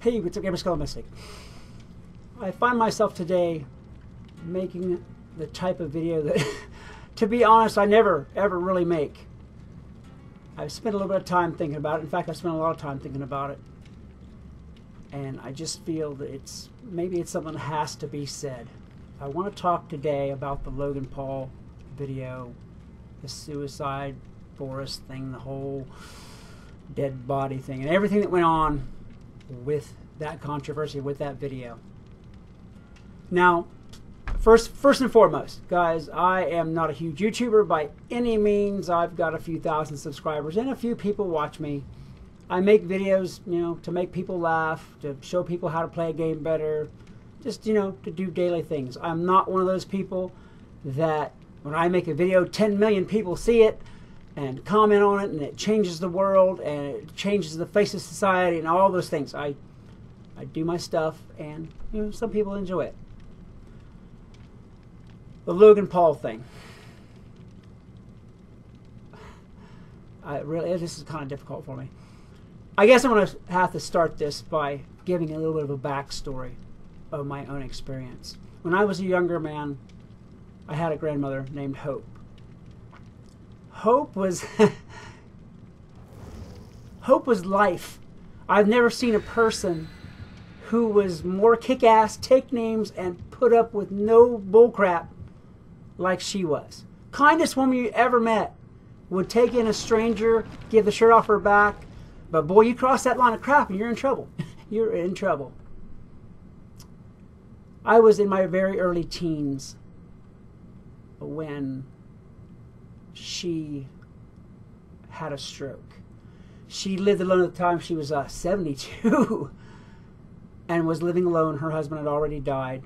Hey, what's up, Skelemystyk? I find myself today making the type of video that, to be honest, I never ever really make. I've spent a little bit of time thinking about it. In fact, I've spent a lot of time thinking about it. And I just feel that maybe it's something that has to be said. I want to talk today about the Logan Paul video, the suicide forest thing, the whole dead body thing, and everything that went on with that controversy, with that video. Now, first and foremost, guys, I am not a huge YouTuber by any means. I've got a few thousand subscribers and a few people watch me. I make videos, to make people laugh, to show people how to play a game better, just, to do daily things. I'm not one of those people that when I make a video, 10 million people see it and comment on it, and it changes the world, and it changes the face of society, and all those things. I do my stuff, and some people enjoy it. The Logan Paul thing. This is kind of difficult for me. I guess I'm going to have to start this by giving a little bit of a backstory of my own experience. When I was a younger man, I had a grandmother named Hope. Hope was Hope was life. I've never seen a person who was more kick-ass, take names, and put up with no bullcrap like she was. Kindest woman you ever met. Would take in a stranger, give the shirt off her back, but boy, you cross that line of crap and you're in trouble. You're in trouble. I was in my very early teens when she had a stroke. She lived alone at the time. She was 72 and was living alone. Her husband had already died.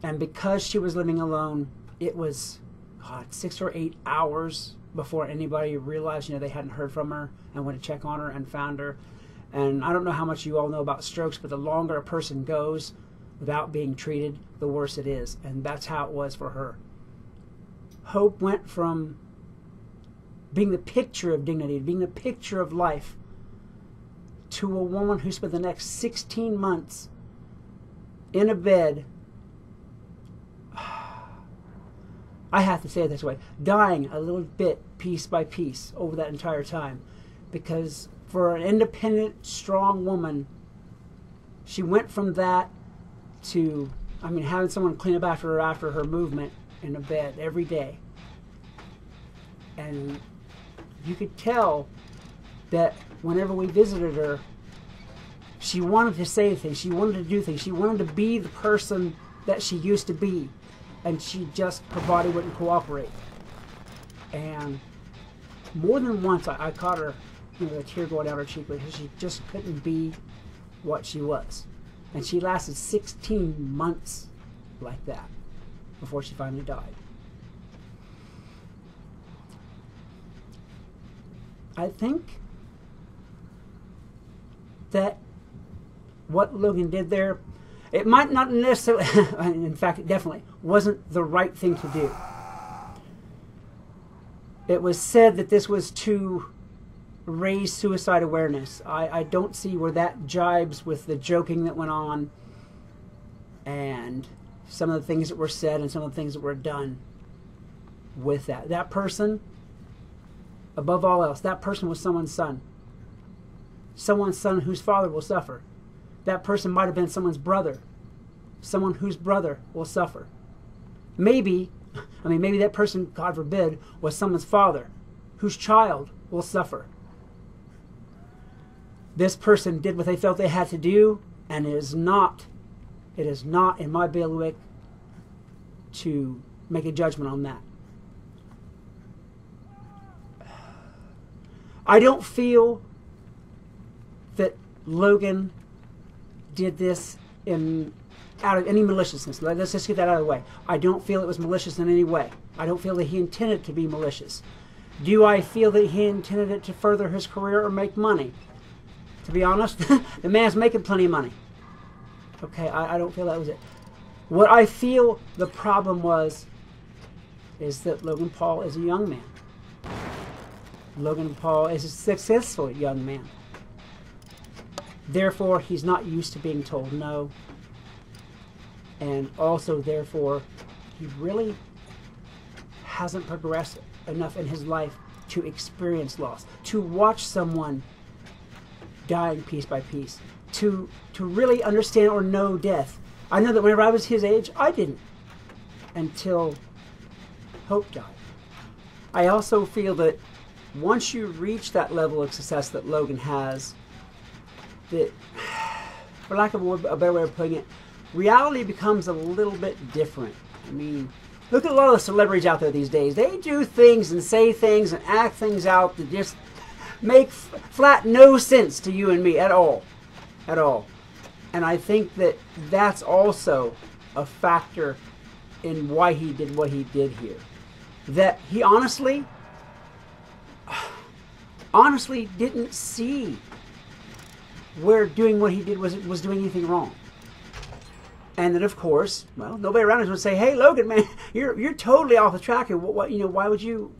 And because she was living alone, it was 6 or 8 hours before anybody realized, they hadn't heard from her and went to check on her and found her. And I don't know how much you all know about strokes, but the longer a person goes without being treated, the worse it is. And that's how it was for her. Hope went from being the picture of dignity, being the picture of life, to a woman who spent the next 16 months in a bed, I have to say it this way, dying a little bit, piece by piece, over that entire time. Because for an independent, strong woman, she went from that to, having someone clean up after her movement in a bed every day. And you could tell that whenever we visited her, she wanted to say things, she wanted to do things, she wanted to be the person that she used to be, and her body wouldn't cooperate. And more than once I caught her, a tear going down her cheek, because she just couldn't be what she was. And she lasted 16 months like that before she finally died. I think that what Logan did there, it might not necessarily, in fact, it definitely wasn't the right thing to do. It was said that this was to raise suicide awareness. I don't see where that jibes with the joking that went on and some of the things that were said and some of the things that were done with that. That person, above all else, that person was someone's son. Someone's son whose father will suffer. That person might have been someone's brother. Someone whose brother will suffer. Maybe that person, God forbid, was someone's father whose child will suffer. This person did what they felt they had to do, and it is not in my bailiwick to make a judgment on that. I don't feel that Logan did this out of any maliciousness. Let's just get that out of the way. I don't feel it was malicious in any way. I don't feel that he intended it to be malicious. Do I feel that he intended it to further his career or make money? To be honest, the man's making plenty of money. Okay, I don't feel that was it. What I feel the problem is that Logan Paul is a young man. Logan Paul is a successful young man. Therefore, he's not used to being told no. And also, therefore, he really hasn't progressed enough in his life to experience loss, to watch someone dying piece by piece, to really understand or know death. I know that whenever I was his age, I didn't, until Hope died. I also feel that once you reach that level of success that Logan has, that, for lack of a better way of putting it, reality becomes a little bit different. I mean, look at a lot of the celebrities out there these days. They do things and say things and act things out that just make flat no sense to you and me at all. At all. And I think that that's also a factor in why he did what he did here. That he honestly didn't see where doing what he did was doing anything wrong. And that, of course, well, nobody around us would say, "Hey, Logan, man, you're totally off the track here. What, you know, why would you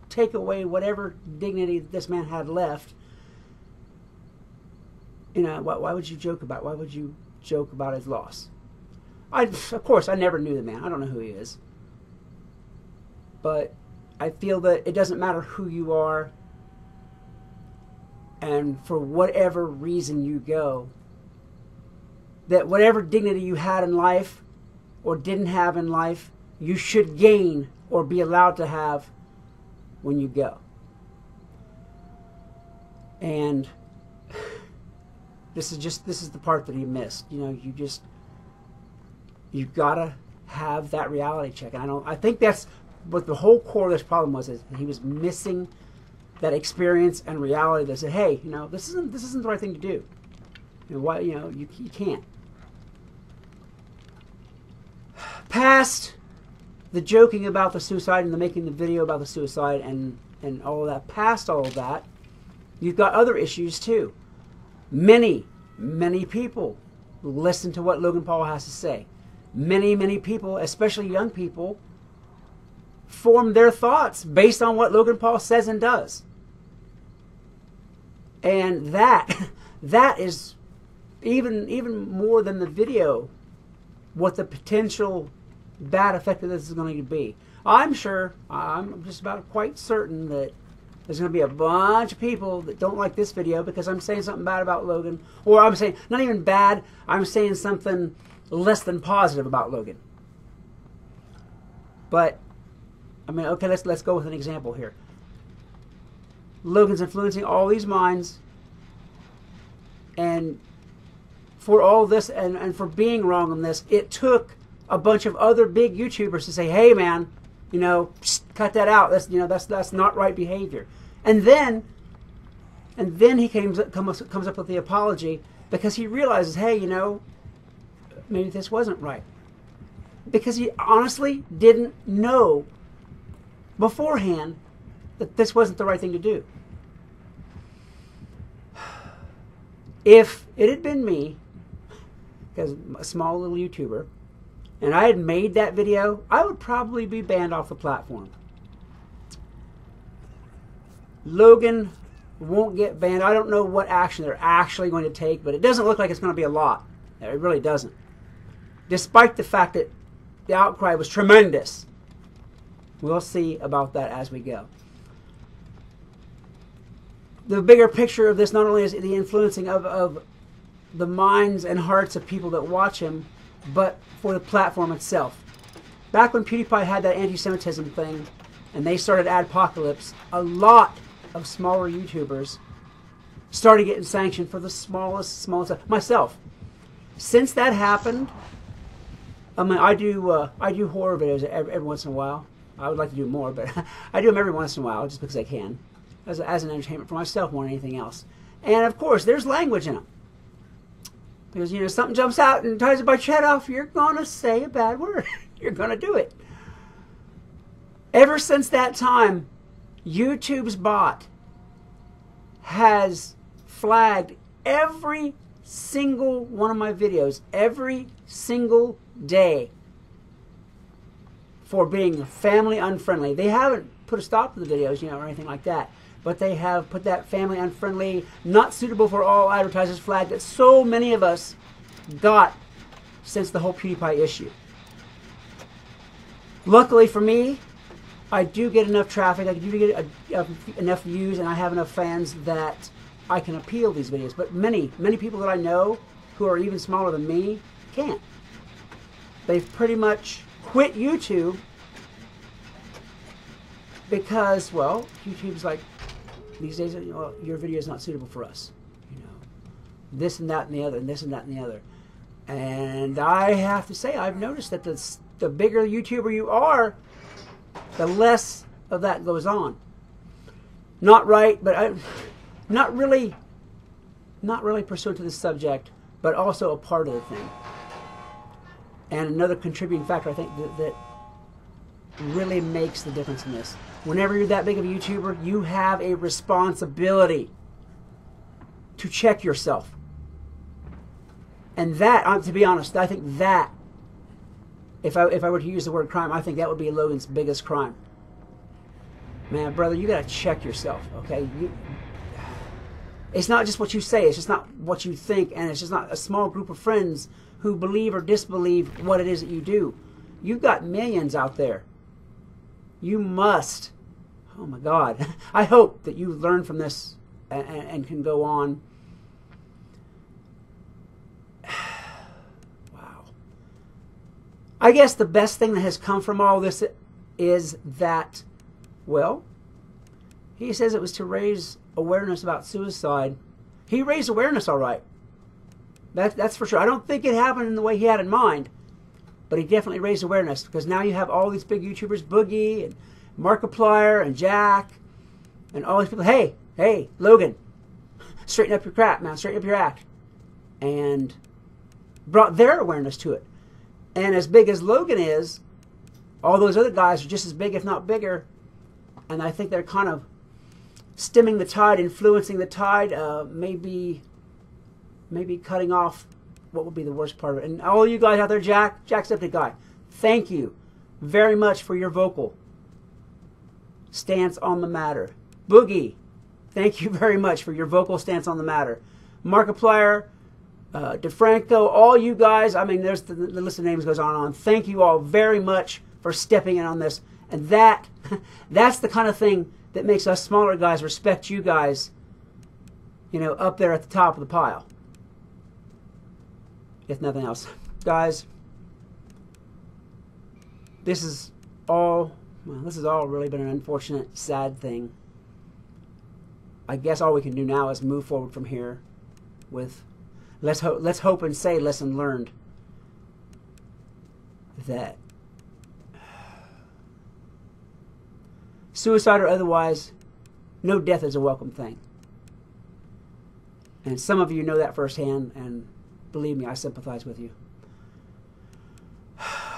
take away whatever dignity this man had left? You know, why would you joke about? Why would you joke about his loss?" Of course, I never knew the man. I don't know who he is. But I feel that it doesn't matter who you are, and for whatever reason you go, that whatever dignity you had in life or didn't have in life, you should gain or be allowed to have when you go. And this is the part that he missed. You know, you've got to have that reality check. And I think that's what the whole core of this problem was, is he was missing that experience and reality that said, "Hey, you know, this isn't the right thing to do. You know, why, you know, you can't." Past the joking about the suicide and the making the video about the suicide and all of that, past all of that, you've got other issues too. Many people listen to what Logan Paul has to say. Many people, especially young people, form their thoughts based on what Logan Paul says and does. And that is even more than the video, what the potential bad effect of this is going to be. I'm just about quite certain that there's going to be a bunch of people that don't like this video because I'm saying something bad about Logan. Or I'm saying, not even bad, I'm saying something less than positive about Logan. But, I mean, okay, let's go with an example here. Logan's influencing all these minds, and for all this and for being wrong on this, it took a bunch of other big YouTubers to say, "Hey, man, you know, cut that out. That's not right behavior." And then he comes up with the apology because he realizes, hey, you know, maybe this wasn't right, because he honestly didn't know beforehand that this wasn't the right thing to do. If it had been me, because a small little YouTuber, and I had made that video, I would probably be banned off the platform. Logan won't get banned. I don't know what action they're actually going to take, but it doesn't look like it's going to be a lot. It really doesn't. Despite the fact that the outcry was tremendous. We'll see about that as we go. The bigger picture of this not only is the influencing of the minds and hearts of people that watch him, but for the platform itself. Back when PewDiePie had that anti-Semitism thing, and they started Adpocalypse, a lot of smaller YouTubers started getting sanctioned for the smallest myself. Since that happened, I mean, I do horror videos every once in a while. I would like to do more, but I do them every once in a while just because I can, as an entertainment for myself more than anything else. And of course, there's language in them. Because, you know, something jumps out and tries to bite your head off, you're going to say a bad word. You're going to do it. Ever since that time, YouTube's bot has flagged every single one of my videos, every single day, for being family unfriendly. They haven't put a stop to the videos, you know, or anything like that. But they have put that family unfriendly, not suitable for all advertisers flag that so many of us got since the whole PewDiePie issue. Luckily for me, I do get enough traffic, I do get enough views, and I have enough fans that I can appeal these videos. But many people that I know who are even smaller than me can't. They've pretty much quit YouTube because, well, YouTube's like, these days, well, your video is not suitable for us. You know, this and that and the other, and this and that and the other. And I have to say, I've noticed that the bigger YouTuber you are, the less of that goes on. Not right, but not really pursuant to the subject, but also a part of the thing. And another contributing factor, I think, that really makes the difference in this. Whenever you're that big of a YouTuber, you have a responsibility to check yourself. And that, to be honest, I think that, if I were to use the word crime, I think that would be Logan's biggest crime. Man, brother, you got to check yourself, okay? It's not just what you say, it's just not what you think, and it's just not a small group of friends who believe or disbelieve what it is that you do. You've got millions out there. You must, oh my God, I hope that you learn from this and can go on. Wow. I guess the best thing that has come from all this is that, well, he says it was to raise awareness about suicide. He raised awareness all right. That's for sure. I don't think it happened in the way he had in mind, but he definitely raised awareness, because now you have all these big YouTubers, Boogie and Markiplier and Jack and all these people. Hey, Logan, straighten up your crap, man. Straighten up your act. And brought their awareness to it. And as big as Logan is, all those other guys are just as big, if not bigger. And I think they're kind of stemming the tide, influencing the tide, maybe cutting off what would be the worst part of it. And all you guys out there, Jacksepticeye guy, thank you very much for your vocal stance on the matter. Boogie, thank you very much for your vocal stance on the matter. Markiplier, DeFranco, all you guys, I mean, there's the list of names goes on and on. Thank you all very much for stepping in on this. And that's the kind of thing that makes us smaller guys respect you guys, you know, up there at the top of the pile. If nothing else. Guys, this is all really been an unfortunate, sad thing. I guess all we can do now is move forward from here with, let's hope and say lesson learned. That suicide or otherwise, no death is a welcome thing. And some of you know that firsthand, and believe me, I sympathize with you.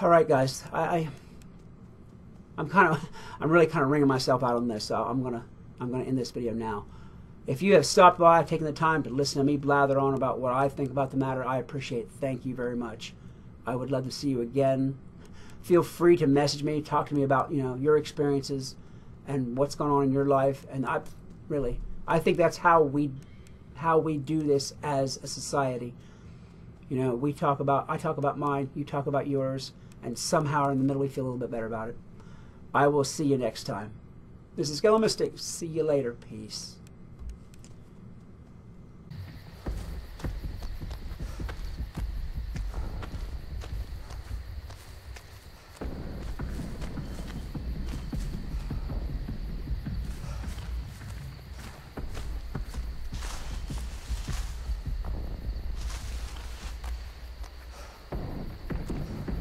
All right, guys, I'm really kind of wringing myself out on this, so I'm gonna end this video now. If you have stopped by, taken the time to listen to me blather on about what I think about the matter, I appreciate it. Thank you very much. I would love to see you again. Feel free to message me, talk to me about, you know, your experiences and what's going on in your life. And I think that's how we do this as a society. You know, I talk about mine, you talk about yours, and somehow in the middle we feel a little bit better about it. I will see you next time. This is Skelemystyk. See you later. Peace.